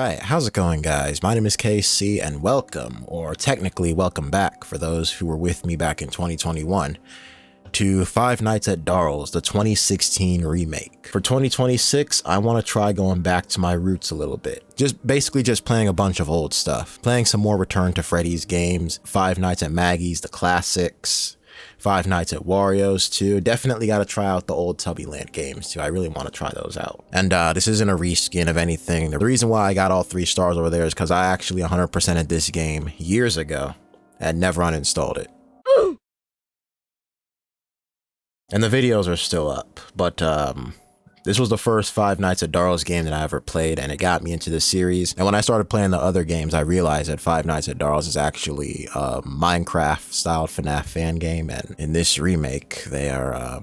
Alright, how's it going guys? My name is KC and welcome, or technically welcome back for those who were with me back in 2021, to Five Nights at Darl's, the 2016 remake. For 2026, I want to try going back to my roots a little bit. Basically just playing a bunch of old stuff. Playing some more Return to Freddy's games, Five Nights at Maggie's, the classics, Five Nights at Wario's too. Definitely got to try out the old Tubbyland games too. I really want to try those out. And this isn't a reskin of anything. The reason why I got all 3 stars over there is because I actually 100%ed this game years ago and never uninstalled it. And the videos are still up, but this was the first Five Nights at Darl's game that I ever played, and it got me into the series. And when I started playing the other games, I realized that Five Nights at Darl's is actually a Minecraft-styled FNAF fan game, and in this remake, they are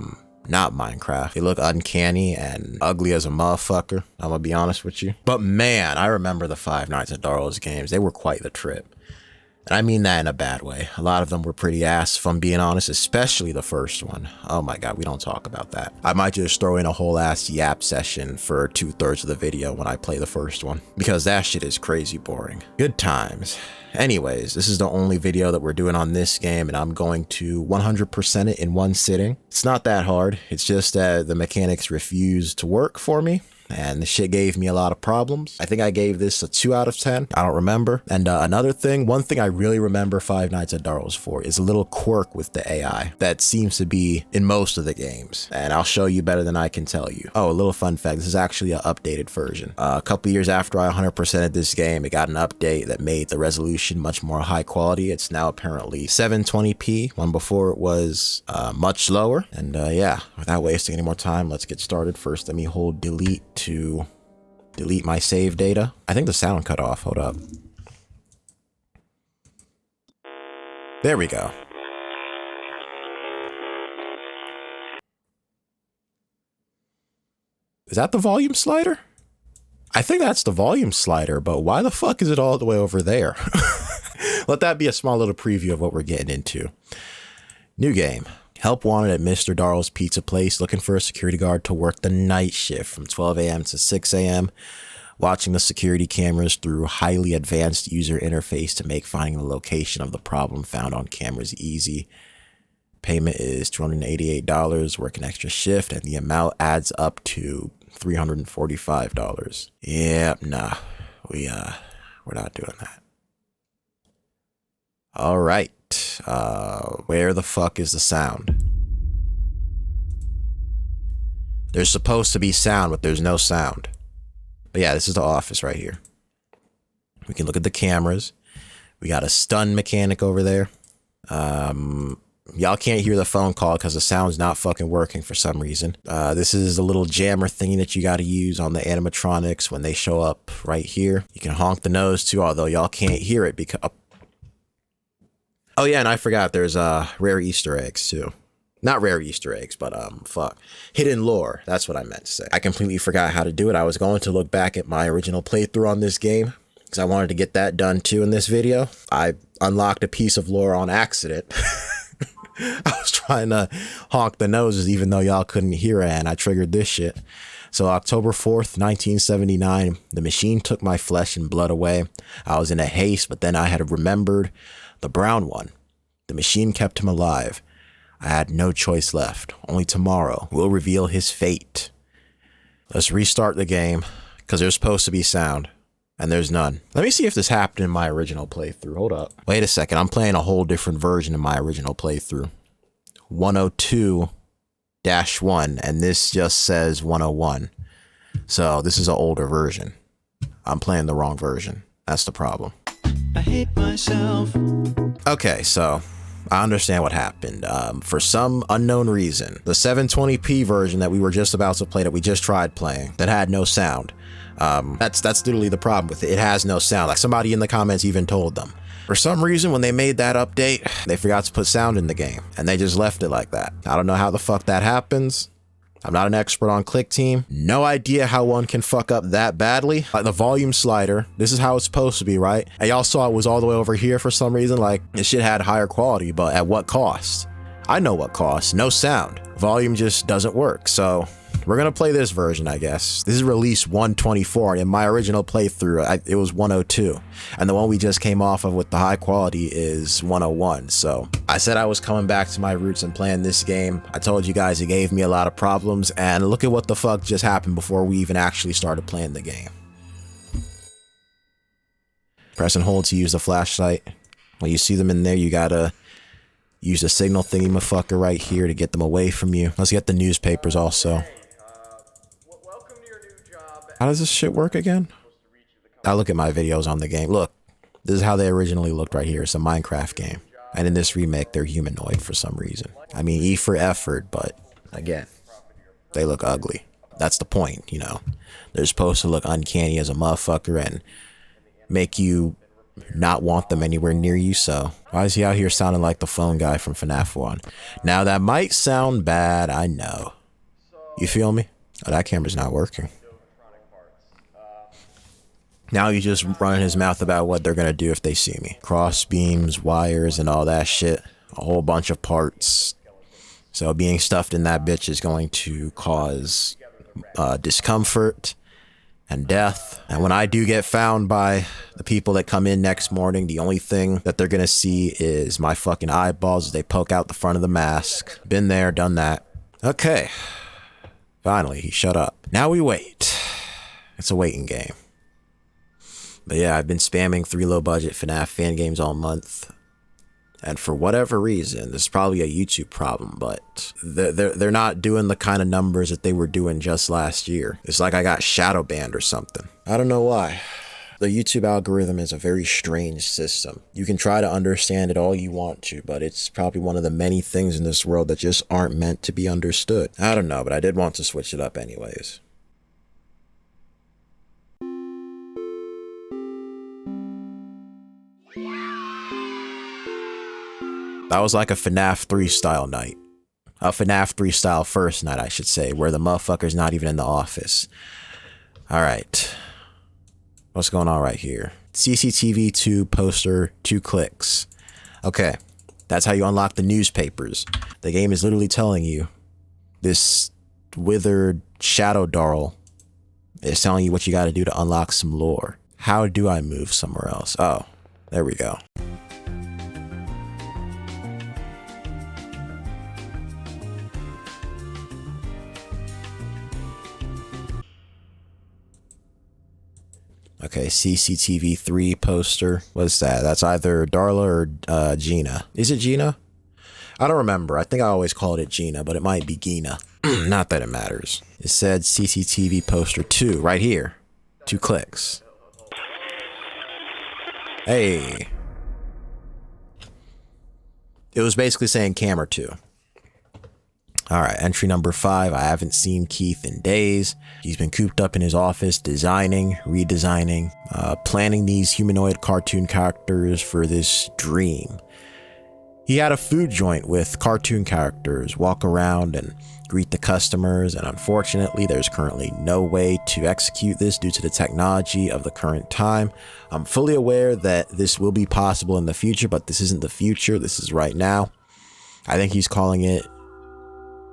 not Minecraft. They look uncanny and ugly as a motherfucker, I'm gonna be honest with you. But man, I remember the Five Nights at Darl's games. They were quite the trip. And I mean that in a bad way. A lot of them were pretty ass, if I'm being honest, especially the first one. Oh my god, we don't talk about that. I might just throw in a whole ass yap session for 2/3 of the video when I play the first one, because that shit is crazy boring. Good times. Anyways, this is the only video that we're doing on this game, and I'm going to 100% it in one sitting. It's not that hard. It's just that the mechanics refuse to work for me, and the shit gave me a lot of problems. I think I gave this a 2 out of 10. I don't remember. And one thing I really remember Five Nights at Darl's for is a little quirk with the AI that seems to be in most of the games. And I'll show you better than I can tell you. Oh, a little fun fact. This is actually an updated version. A couple years after I 100%ed this game, it got an update that made the resolution much more high quality. It's now apparently 720p. One before it was much lower. And yeah, without wasting any more time, let's get started. First, let me hold delete to delete my save data. I think the sound cut off. Hold up. There we go. Is that the volume slider? I think that's the volume slider, but why the fuck is it all the way over there? Let that be a small little preview of what we're getting into. New game. Help wanted at Mr. Darl's Pizza Place, looking for a security guard to work the night shift from 12 a.m. to 6 a.m., watching the security cameras through highly advanced user interface to make finding the location of the problem found on cameras easy. Payment is $288, work an extra shift, and the amount adds up to $345. Yep, nah, we're not doing that. All right. Where the fuck is the sound? There's supposed to be sound, but there's no sound. But yeah, this is the office right here. We can look at the cameras. We got a stun mechanic over there. Y'all can't hear the phone call because the sound's not fucking working for some reason. This is a little jammer thingy that you got to use on the animatronics when they show up right here. You can honk the nose too, although y'all can't hear it because... Oh yeah, and I forgot there's rare Easter eggs too. Not rare Easter eggs, but fuck. Hidden lore, that's what I meant to say. I completely forgot how to do it. I was going to look back at my original playthrough on this game because I wanted to get that done too in this video. I unlocked a piece of lore on accident. I was trying to honk the noses even though y'all couldn't hear it, and I triggered this shit. So October 4th, 1979, the machine took my flesh and blood away. I was in a haste, but then I had remembered the brown one. The machine kept him alive. I had no choice left. Only tomorrow will reveal his fate. Let's restart the game, because there's supposed to be sound, and there's none. Let me see if this happened in my original playthrough. Hold up. Wait a second. I'm playing a whole different version of my original playthrough. 102-1, and this just says 101. So this is an older version. I'm playing the wrong version. That's the problem. I hate myself. Okay, so I understand what happened. For some unknown reason, the 720p version that we were just about to play, that we just tried playing, that had no sound. That's literally the problem with it. It has no sound. Like somebody in the comments even told them. For some reason, when they made that update, they forgot to put sound in the game, and they just left it like that. I don't know how the fuck that happens. I'm not an expert on Click Team. No idea how one can fuck up that badly. Like the volume slider, this is how it's supposed to be, right? And y'all saw it was all the way over here for some reason. Like this shit had higher quality, but at what cost? I know what cost. No sound. Volume just doesn't work. So We're gonna play this version, I guess. This is release 124, and in my original playthrough, it was 102. And the one we just came off of with the high quality is 101. So I said I was coming back to my roots and playing this game. I told you guys it gave me a lot of problems, and look at what the fuck just happened before we even actually started playing the game. Press and hold to use the flashlight. When you see them in there, you gotta use the signal thingy motherfucker right here to get them away from you. Let's get the newspapers also. How does this shit work again? I look at my videos on the game. Look, this is how they originally looked right here. It's a Minecraft game. And in this remake, they're humanoid for some reason. I mean, E for effort, but again, they look ugly. That's the point, you know. They're supposed to look uncanny as a motherfucker and make you not want them anywhere near you. So why is he out here sounding like the phone guy from FNAF 1? Now that might sound bad, I know. You feel me? Oh, that camera's not working. Now he's just running his mouth about what they're gonna do if they see me. Cross beams, wires, and all that shit. A whole bunch of parts. So being stuffed in that bitch is going to cause discomfort and death. And when I do get found by the people that come in next morning, the only thing that they're gonna see is my fucking eyeballs as they poke out the front of the mask. Been there, done that. Okay. Finally, he shut up. Now we wait. It's a waiting game. But yeah, I've been spamming 3 low-budget FNAF fan games all month. And for whatever reason, this is probably a YouTube problem, but they're not doing the kind of numbers that they were doing just last year. It's like I got shadow banned or something. I don't know why. The YouTube algorithm is a very strange system. You can try to understand it all you want to, but it's probably one of the many things in this world that just aren't meant to be understood. I don't know, but I did want to switch it up anyways. That was like a FNAF 3 style night. A FNAF 3 style first night, I should say, where the motherfucker's not even in the office. Alright. What's going on right here? CCTV 2 poster, 2 clicks. Okay. That's how you unlock the newspapers. The game is literally telling you this withered shadow Darl is telling you what you gotta do to unlock some lore. How do I move somewhere else? Oh, there we go. Okay, CCTV 3 poster. What's that? That's either Darla or Gina. Is it Gina? I don't remember. I think I always called it Gina, but it might be Gina. Not that it matters. It said CCTV poster 2 right here. 2 clicks. Hey. It was basically saying camera 2. Alright, entry number 5. I haven't seen Keith in days. He's been cooped up in his office, designing, redesigning, planning these humanoid cartoon characters for this dream. He had a food joint with cartoon characters walk around and greet the customers, and unfortunately there's currently no way to execute this due to the technology of the current time. I'm fully aware that this will be possible in the future, but this isn't the future, this is right now. I think he's calling it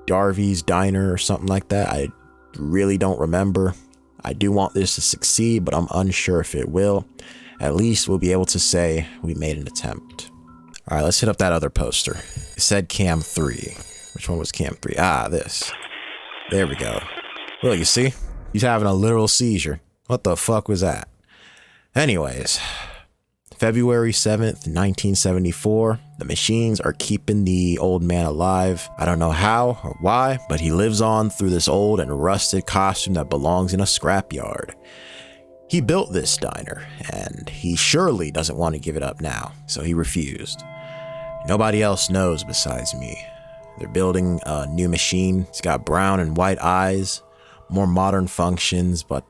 Darvy's Diner or something like that. I really don't remember. I do want this to succeed, but I'm unsure if it will. At least we'll be able to say we made an attempt. All right, let's hit up that other poster. It said Cam 3. Which one was Cam 3? Ah, this. There we go. Well, you see? He's having a literal seizure. What the fuck was that? Anyways, February 7th, 1974. The machines are keeping the old man alive. I don't know how or why, but he lives on through this old and rusted costume that belongs in a scrapyard. He built this diner, and he surely doesn't want to give it up now, so he refused. Nobody else knows besides me. They're building a new machine. It's got brown and white eyes, more modern functions, but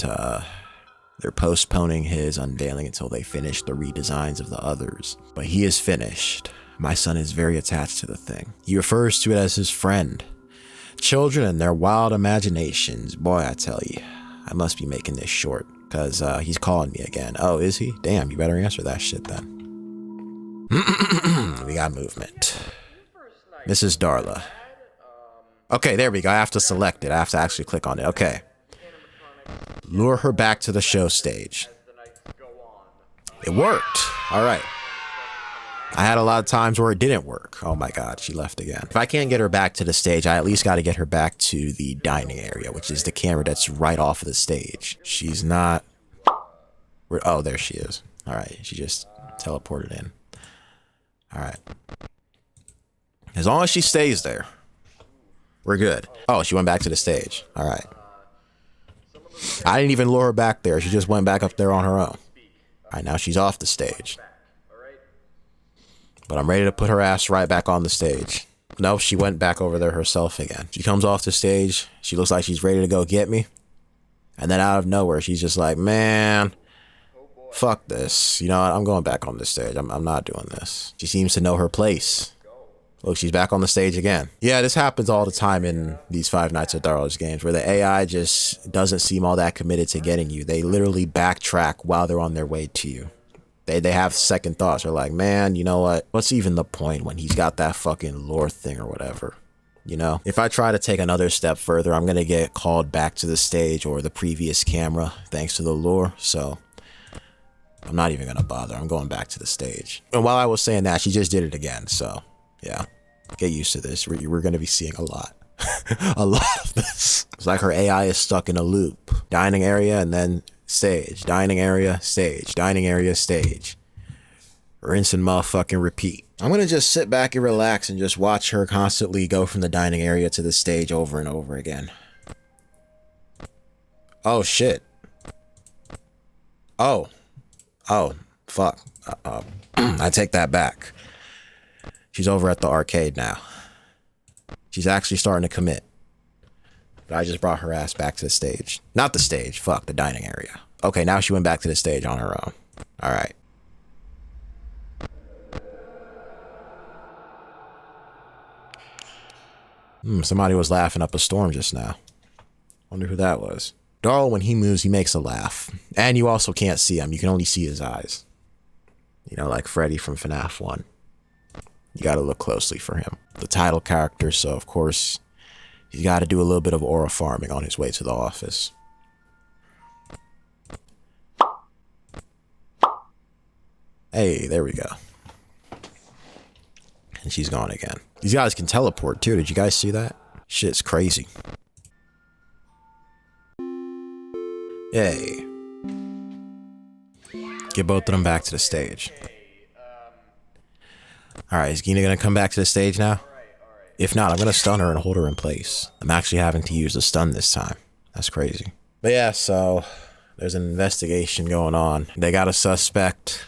they're postponing his unveiling until they finish the redesigns of the others. But he is finished. My son is very attached to the thing. He refers to it as his friend. Children and their wild imaginations. Boy, I tell you, I must be making this short, because he's calling me again. Oh, is he? Damn, you better answer that shit then. We got movement. Mrs. Darla. Okay, there we go. I have to select it. I have to actually click on it. Okay. Lure her back to the show stage. It worked. All right. I had a lot of times where it didn't work. Oh my God, she left again. If I can't get her back to the stage, I at least got to get her back to the dining area, which is the camera that's right off of the stage. She's not... Oh, there she is. All right, she just teleported in. All right. As long as she stays there, we're good. Oh, she went back to the stage. All right. I didn't even lure her back there. She just went back up there on her own. All right, now she's off the stage. But I'm ready to put her ass right back on the stage. No, she went back over there herself again. She comes off the stage. She looks like she's ready to go get me. And then out of nowhere, she's just like, man, fuck this. You know what? I'm going back on the stage. I'm not doing this. She seems to know her place. Look, she's back on the stage again. Yeah, this happens all the time in these Five Nights at Darl's games where the AI just doesn't seem all that committed to getting you. They literally backtrack while they're on their way to you. They have second thoughts. They're like, man, you know what? What's even the point when he's got that fucking lore thing or whatever? You know? If I try to take another step further, I'm going to get called back to the stage or the previous camera thanks to the lore. So I'm not even going to bother. I'm going back to the stage. And while I was saying that, she just did it again. So yeah, get used to this. We're going to be seeing a lot. A lot of this. It's like her AI is stuck in a loop. Dining area and then stage, dining area, stage, dining area, stage. Rinse and motherfucking repeat. I'm gonna just sit back and relax and just watch her constantly go from the dining area to the stage over and over again. Oh shit. Oh, fuck. I take that back. She's over at the arcade now. She's actually starting to commit. But I just brought her ass back to the stage. Not the stage, fuck, the dining area. Okay, now she went back to the stage on her own. All right. Somebody was laughing up a storm just now. Wonder who that was. Darl, when he moves, he makes a laugh. And you also can't see him. You can only see his eyes. You know, like Freddy from FNAF 1. You gotta look closely for him. The title character, so of course... he's got to do a little bit of aura farming on his way to the office. Hey, there we go. And she's gone again. These guys can teleport too. Did you guys see that? Shit's crazy. Yay. Get both of them back to the stage. Alright, is Gina gonna come back to the stage now? If not, I'm going to stun her and hold her in place. I'm actually having to use the stun this time. That's crazy. But yeah, so there's an investigation going on. They got a suspect.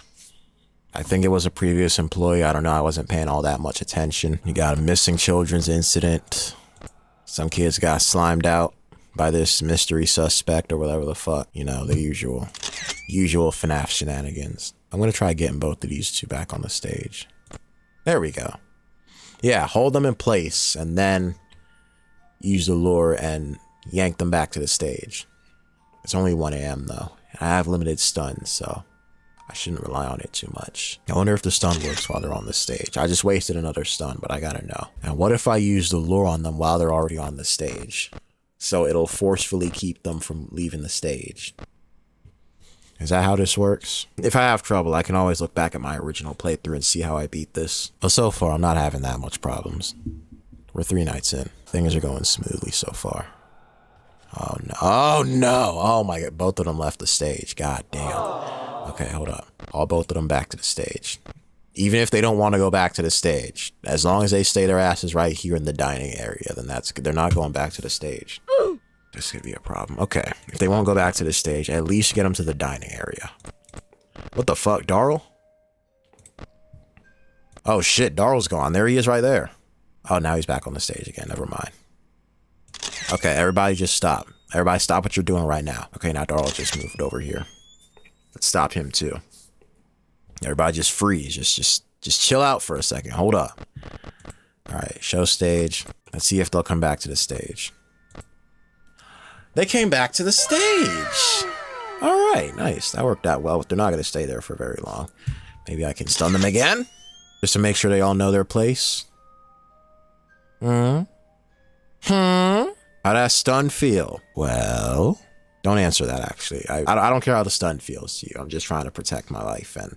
I think it was a previous employee. I don't know. I wasn't paying all that much attention. You got a missing children's incident. Some kids got slimed out by this mystery suspect or whatever the fuck. You know, the usual FNAF shenanigans. I'm going to try getting both of these two back on the stage. There we go. Yeah, hold them in place and then use the lure and yank them back to the stage. It's only 1 AM though. I have limited stuns, so I shouldn't rely on it too much. I wonder if the stun works while they're on the stage. I just wasted another stun, but I gotta know. And what if I use the lure on them while they're already on the stage? So it'll forcefully keep them from leaving the stage. Is that how this works? If I have trouble, I can always look back at my original playthrough and see how I beat this. But so far, I'm not having that much problems. We're 3 nights in. Things are going smoothly so far. Oh no. Oh no! Oh my god, both of them left the stage. God damn. Okay, hold up. All both of them back to the stage. Even if they don't want to go back to the stage, as long as they stay their asses right here in the dining area, then they're not going back to the stage. This could be a problem. Okay, if they won't go back to the stage, at least get them to the dining area. What the fuck, Darl? Oh shit, Darl's gone. There he is right there. Oh, now he's back on the stage again. Never mind. Okay, everybody just stop. Everybody stop what you're doing right now. Okay, now Darl just moved over here. Let's stop him too. Everybody just freeze. Just chill out for a second. Hold up. All right, show stage. Let's see if they'll come back to the stage. They came back to the stage. All right, nice. That worked out well, but they're not going to stay there for very long. Maybe I can stun them again, just to make sure they all know their place. How that stun feel? Well, don't answer that, actually. I don't care how the stun feels to you. I'm just trying to protect my life and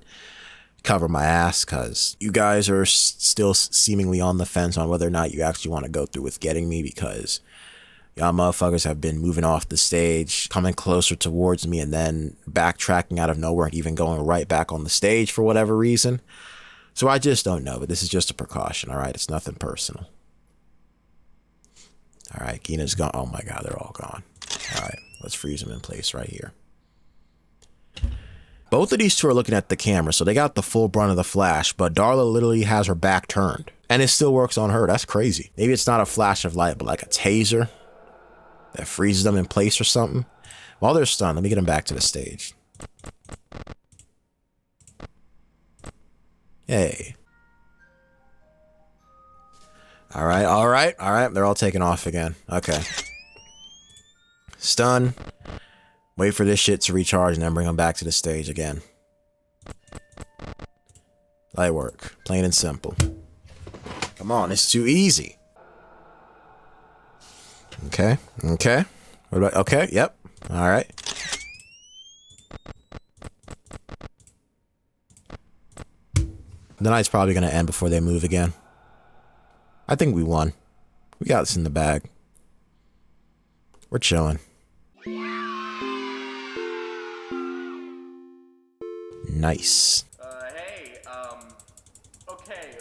cover my ass, because you guys are still seemingly on the fence on whether or not you actually want to go through with getting me, because y'all motherfuckers have been moving off the stage, coming closer towards me, and then backtracking out of nowhere and even going right back on the stage for whatever reason. So I just don't know, but this is just a precaution, all right? It's nothing personal. All right, Gina's gone. Oh my God, they're all gone. All right, let's freeze them in place right here. Both of these two are looking at the camera, so they got the full brunt of the flash, but Darla literally has her back turned, and it still works on her. That's crazy. Maybe it's not a flash of light, but like a taser that freezes them in place or something. While they're stunned, let me get them back to the stage. Hey. All right, all right, all right. They're all taking off again. Okay. Stun. Wait for this shit to recharge and then bring them back to the stage again. Light work. Plain and simple. Come on, it's too easy. Okay, okay. What about, okay, yep. All right. The night's probably going to end before they move again. I think we won. We got this in the bag. We're chilling. Nice. Hey, okay,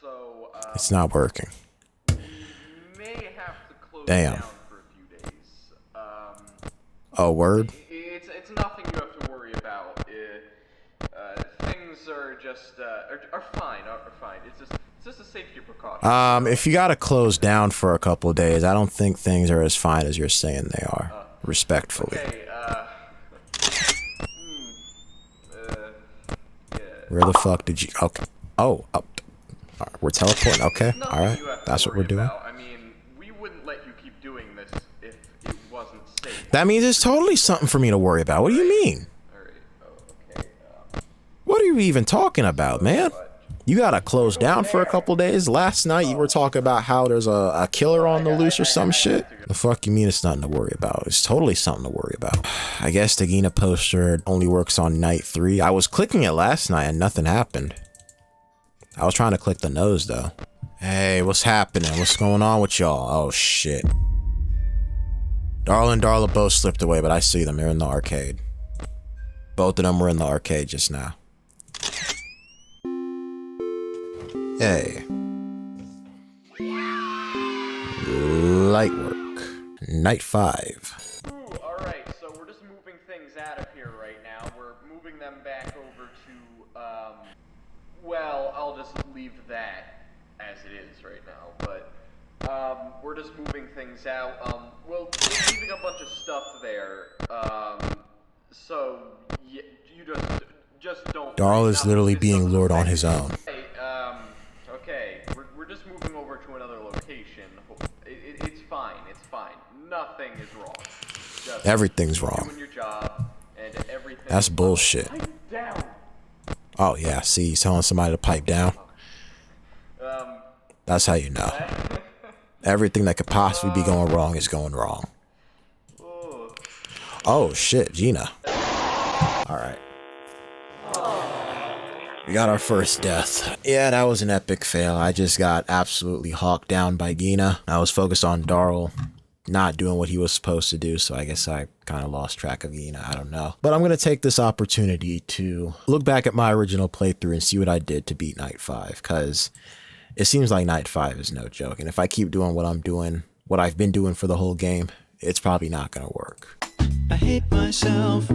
so, it's not working. we may have to close Damn. down for a few days. Oh, word? It's nothing you have to worry about. Things are just, are fine, It's just a safety precaution. If you gotta close down for a couple of days, I don't think things are as fine as you're saying they are. Respectfully. Okay, yeah. Where the fuck did you... Okay. Oh, up. We're teleporting. Okay. All right. That's what we're doing. I mean, we wouldn't let you keep doing this if it wasn't safe. That means it's totally something for me to worry about. What do you mean? Alright, oh, okay, What are you even talking about, man? You gotta close down for a couple days. Last night you were talking about how there's a killer on the loose or some shit. The fuck you mean it's nothing to worry about? It's totally something to worry about. I guess the Gina poster only works on night 3. I was clicking it last night and nothing happened. I was trying to click the nose though. Hey, what's happening? What's going on with y'all? Oh shit. Darl and Darla both slipped away, but I see them. They're in the arcade. Both of them were in the arcade just now. Hey. Light work. Night 5. Ooh, alright, so we're just moving things out of here right now. We're moving them back over to, well, I'll just leave that as it is right now, but, we're just moving things out. Well, we're leaving a bunch of stuff there, so, you just don't... Darl is literally being lured on his own. Hey, okay, we're just moving over to another location. It's fine, nothing is wrong. Just Everything's wrong. doing your job, and everything... That's bullshit. Pipe down! Oh yeah, see, he's telling somebody to pipe down. That's how you know. Everything that could possibly be going wrong is going wrong. Oh shit, Gina. Alright. We got our first death. Yeah, that was an epic fail. I just got absolutely hawked down by Gina. I was focused on Darl not doing what he was supposed to do, so I guess I kind of lost track of Gina. I don't know. But I'm going to take this opportunity to look back at my original playthrough and see what I did to beat Night 5, because it seems like Night 5 is no joke. And if I keep doing what I'm doing, what I've been doing for the whole game, it's probably not going to work. I hate myself.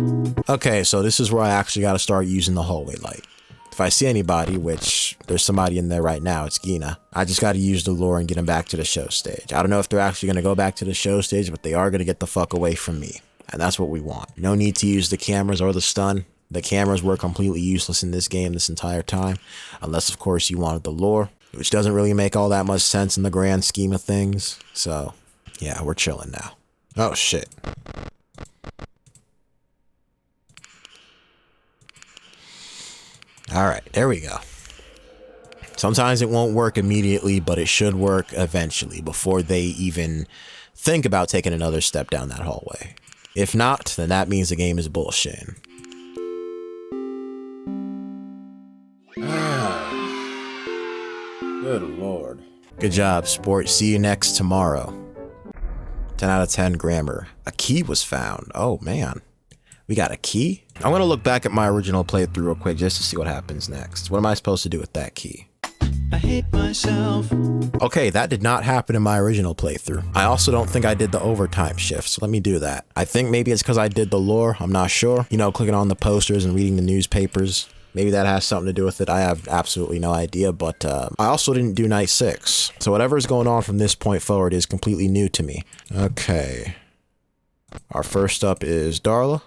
Okay, so this is where I actually got to start using the hallway light. If I see anybody, which there's somebody in there right now, it's Gina, I just got to use the lure and get them back to the show stage. I don't know if they're actually going to go back to the show stage, but they are going to get the fuck away from me. And that's what we want. No need to use the cameras or the stun. The cameras were completely useless in this game this entire time. Unless, of course, you wanted the lure, which doesn't really make all that much sense in the grand scheme of things. So, yeah, we're chilling now. Oh, shit. All right, there we go. Sometimes it won't work immediately, but it should work eventually before they even think about taking another step down that hallway. If not, then that means the game is bullshitting. Good lord. Good job, sport. See you next tomorrow. 10 out of 10 grammar. A key was found. Oh, man. We got a key? I'm going to look back at my original playthrough real quick just to see what happens next. What am I supposed to do with that key? I hate myself. Okay, that did not happen in my original playthrough. I also don't think I did the overtime shift, so let me do that. I think maybe it's because I did the lore. I'm not sure. You know, clicking on the posters and reading the newspapers. Maybe that has something to do with it. I have absolutely no idea, but I also didn't do night 6. So whatever is going on from this point forward is completely new to me. Okay. Our first up is Darla.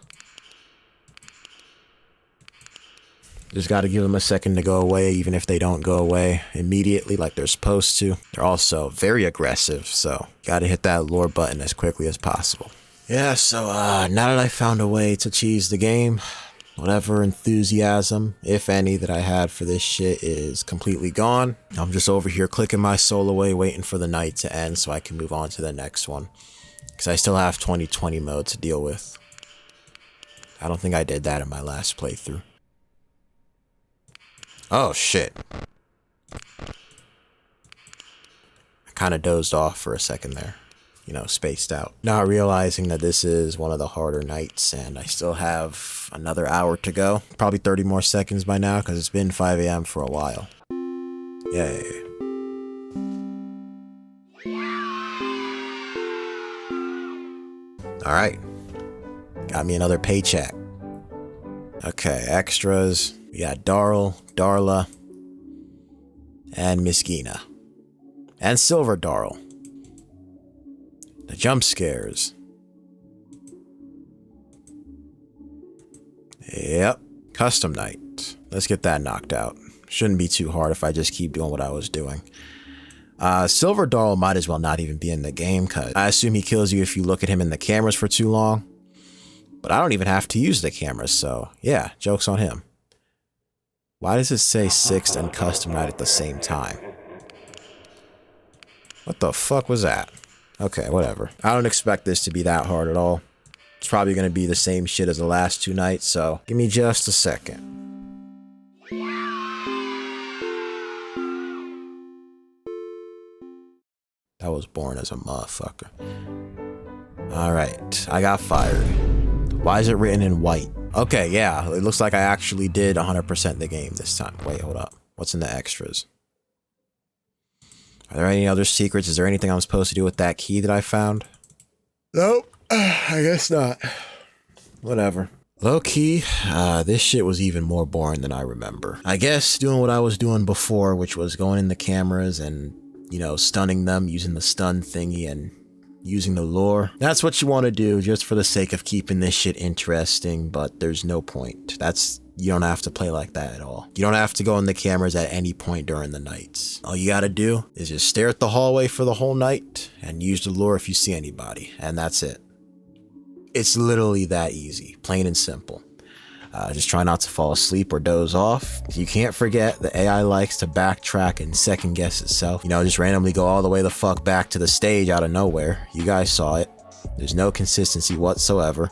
Just got to give them a second to go away, even if they don't go away immediately like they're supposed to. They're also very aggressive, so got to hit that lure button as quickly as possible. Yeah, so now that I found a way to cheese the game, whatever enthusiasm, if any, that I had for this shit is completely gone. I'm just over here clicking my soul away, waiting for the night to end so I can move on to the next one. Because I still have 2020 mode to deal with. I don't think I did that in my last playthrough. Oh, shit. I kind of dozed off for a second there. You know, spaced out. Not realizing that this is one of the harder nights and I still have another hour to go. Probably 30 more seconds by now because it's been 5 a.m. for a while. Yay. Alright. Got me another paycheck. Okay, extras. We got Darl, Darla, and Miss Gina. And Silver Darl. The jump scares. Yep. Custom night. Let's get that knocked out. Shouldn't be too hard if I just keep doing what I was doing. Silver Darl might as well not even be in the game, cause I assume he kills you if you look at him in the cameras for too long. But I don't even have to use the cameras, so yeah, joke's on him. Why does it say 6th and custom night at the same time? What the fuck was that? Okay, whatever. I don't expect this to be that hard at all. It's probably going to be the same shit as the last 2 nights, so give me just a second. That was boring as a motherfucker. Alright, I got fired. Why is it written in white? Okay, yeah, it looks like I actually did 100% the game this time. Wait, hold up. What's in the extras? Are there any other secrets? Is there anything I'm supposed to do with that key that I found? Nope. I guess not. Whatever. Low key, this shit was even more boring than I remember. I guess doing what I was doing before, which was going in the cameras and, you know, stunning them using the stun thingy and using the lure. That's what you want to do just for the sake of keeping this shit interesting, but there's no point. You don't have to play like that at all. You don't have to go in the cameras at any point during the nights. All you gotta do is just stare at the hallway for the whole night and use the lure if you see anybody, and that's it. It's literally that easy, plain and simple. Just try not to fall asleep or doze off. You can't forget the AI likes to backtrack and second guess itself. You know, just randomly go all the way the fuck back to the stage out of nowhere. You guys saw it. There's no consistency whatsoever.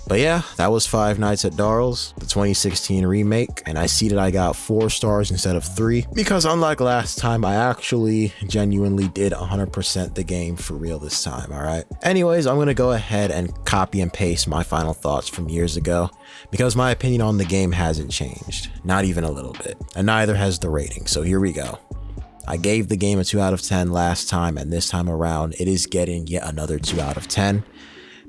But yeah, that was 5 Nights at Darl's, the 2016 remake, and I see that I got 4 stars instead of 3, because unlike last time, I actually genuinely did 100% the game for real this time, alright? Anyways, I'm gonna go ahead and copy and paste my final thoughts from years ago, because my opinion on the game hasn't changed, not even a little bit, and neither has the rating, so here we go. I gave the game a 2 out of 10 last time, and this time around, it is getting yet another 2 out of 10.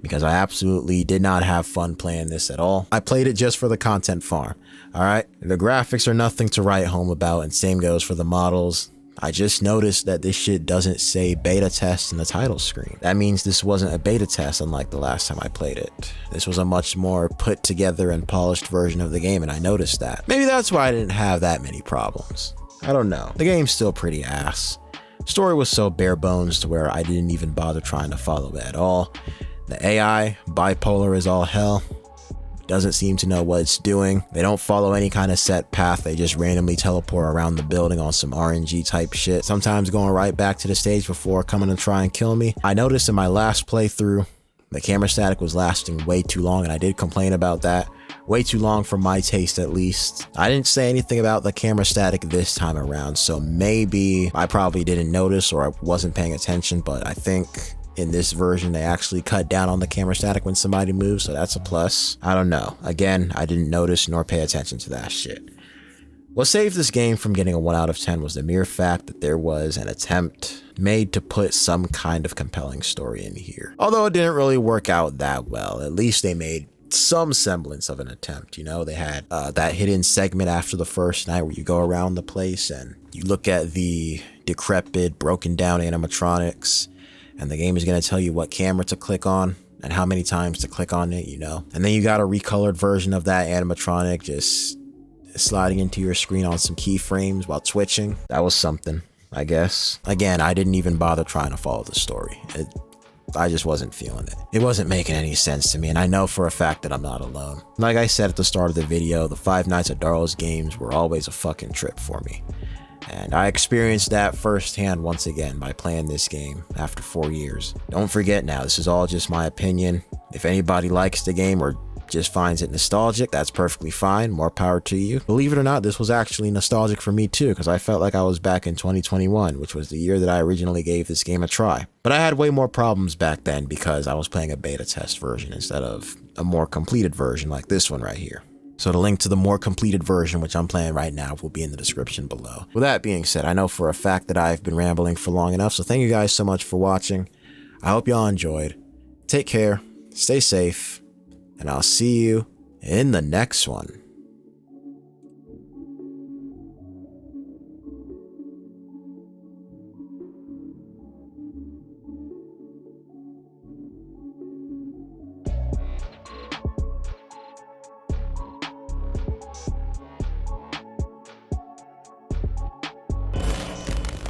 Because I absolutely did not have fun playing this at all. I played it just for the content farm, alright? The graphics are nothing to write home about, and same goes for the models. I just noticed that this shit doesn't say beta test in the title screen. That means this wasn't a beta test unlike the last time I played it. This was a much more put together and polished version of the game, and I noticed that. Maybe that's why I didn't have that many problems. I don't know. The game's still pretty ass. Story was so bare bones to where I didn't even bother trying to follow it at all. The AI, bipolar as all hell. doesn't seem to know what it's doing. They don't follow any kind of set path. They just randomly teleport around the building on some RNG type shit, sometimes going right back to the stage before coming to try and kill me. I noticed in my last playthrough, the camera static was lasting way too long, and I did complain about that. Way too long for my taste, at least. I didn't say anything about the camera static this time around, so maybe I probably didn't notice or I wasn't paying attention, but I think in this version they actually cut down on the camera static when somebody moves, so that's a plus. I don't know. Again, I didn't notice nor pay attention to that shit. What saved this game from getting a 1 out of 10 was the mere fact that there was an attempt made to put some kind of compelling story in here. Although it didn't really work out that well, at least they made some semblance of an attempt. You know, they had that hidden segment after the first night where you go around the place and you look at the decrepit, broken down animatronics, and the game is going to tell you what camera to click on and how many times to click on it, you know. And then you got a recolored version of that animatronic just sliding into your screen on some keyframes while twitching. That was something, I guess. Again, I didn't even bother trying to follow the story. I just wasn't feeling it. It wasn't making any sense to me, and I know for a fact that I'm not alone. Like I said at the start of the video, the Five Nights at Darl's games were always a fucking trip for me. And I experienced that firsthand once again by playing this game after 4 years. Don't forget now, this is all just my opinion. If anybody likes the game or just finds it nostalgic, that's perfectly fine. More power to you. Believe it or not, this was actually nostalgic for me too, because I felt like I was back in 2021, which was the year that I originally gave this game a try. But I had way more problems back then because I was playing a beta test version instead of a more completed version like this one right here. So the link to the more completed version, which I'm playing right now, will be in the description below. With that being said, I know for a fact that I've been rambling for long enough, so thank you guys so much for watching. I hope y'all enjoyed. Take care, stay safe, and I'll see you in the next one.